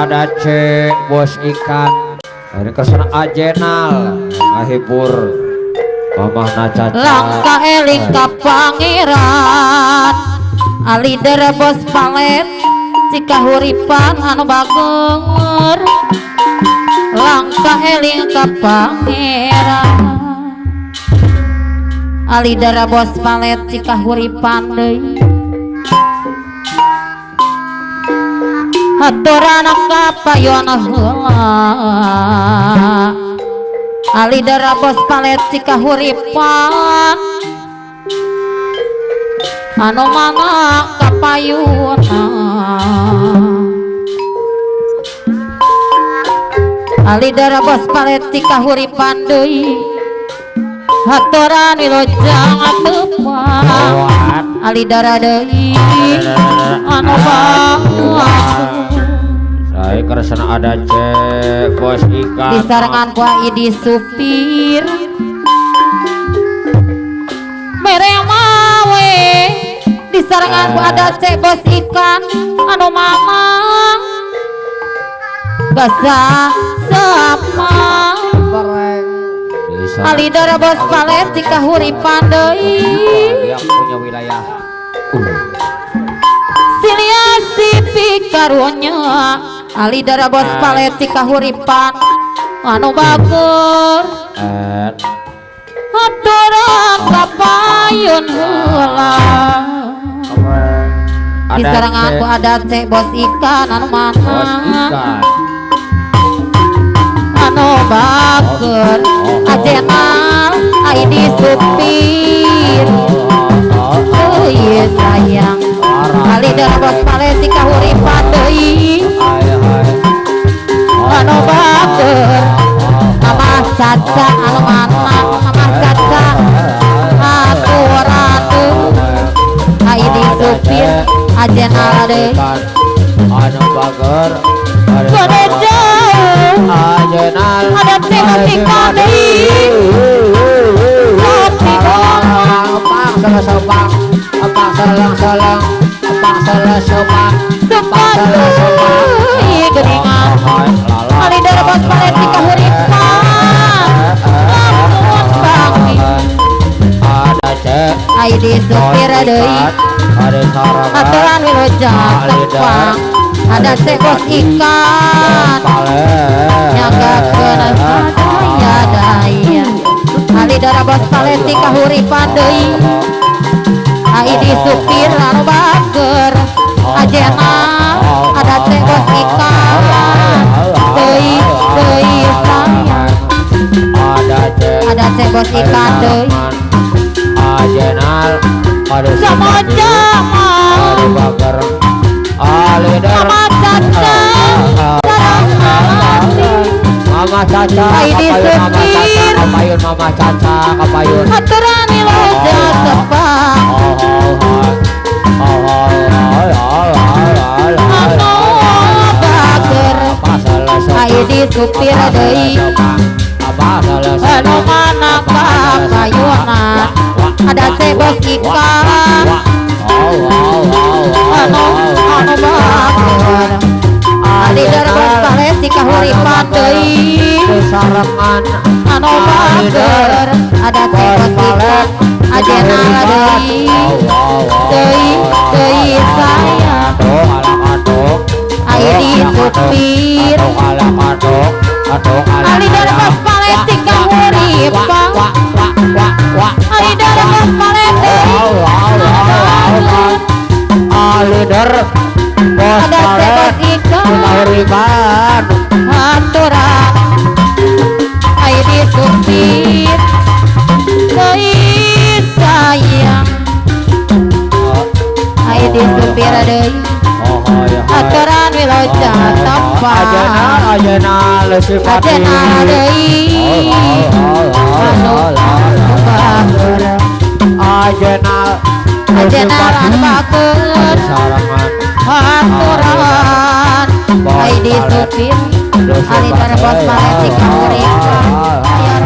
Ada cek bos ikan dari kesana ajenal ngahibur mamah nacaca langkah eling ka pangeran alidera bos palet jika huripan anu bagenger langkah eling ka pangeran alidera bos palet jika huripan deui aturan kapayon heula alidera bos palet cika huripan anu mana kapayuna alidera bos palet cika huripan deui aturan wilujeng atupan alidera deui anu bagus saya keresana ada cek bos ikan disarengan ku Idi supir mere mawe disarengan ku ada cek bos ikan anu mamang gasa sama alidara bos palet jika huripan deui yang punya wilayah silia sipi karunya alidara bos palet jika huripan anu bagur aturan kapayun heula disarengan ku ada cek bos ikan anu mana anu bagur ajenal Aidi supir iya sayang alidara bos palet jika huripan deui anu bager mama caca anu manang mama caca aturatu Aidi supir ajenal deui anu bager pada jauh ajenal ada tengok ikan deui kopi bolang apang salah sopang apang salang-salang apang salah sopang sempat iya geningan alidara bos palet jika huripan lamun bangi ada cek Aidi supir deui ada sarang aturan wilujeng tepang ada cek bos ikan nyagakeun sadaya daya alidara bos palet jika huripan deui Aidi supir anu bager ajenal ada cek bos ikan deui sayang ada cek bos ikan deui ajenal ada sama jamal bager alidar sama caca sareng hati mama caca Aidi supir kapayun mama caca kapayun aturan wilujeng tepang anu bager Aidi supir deui anu mana kapayuna ada cek bos ikan anu bager alidara bos palet jika huripan deui sarangan anu bager ada cek bos ikan ajenal deui sayang Aidi supir alidara bos palet uripang ai dalam palete leader bos ada sebasika uripan aturan ai disupir deui sayang ai disupir deui aturan wiloja tampa ajana lesipati ajana deui anu bager ajana ajana lan bager sarangan aturan ai disupir ali terbos malesik urip aya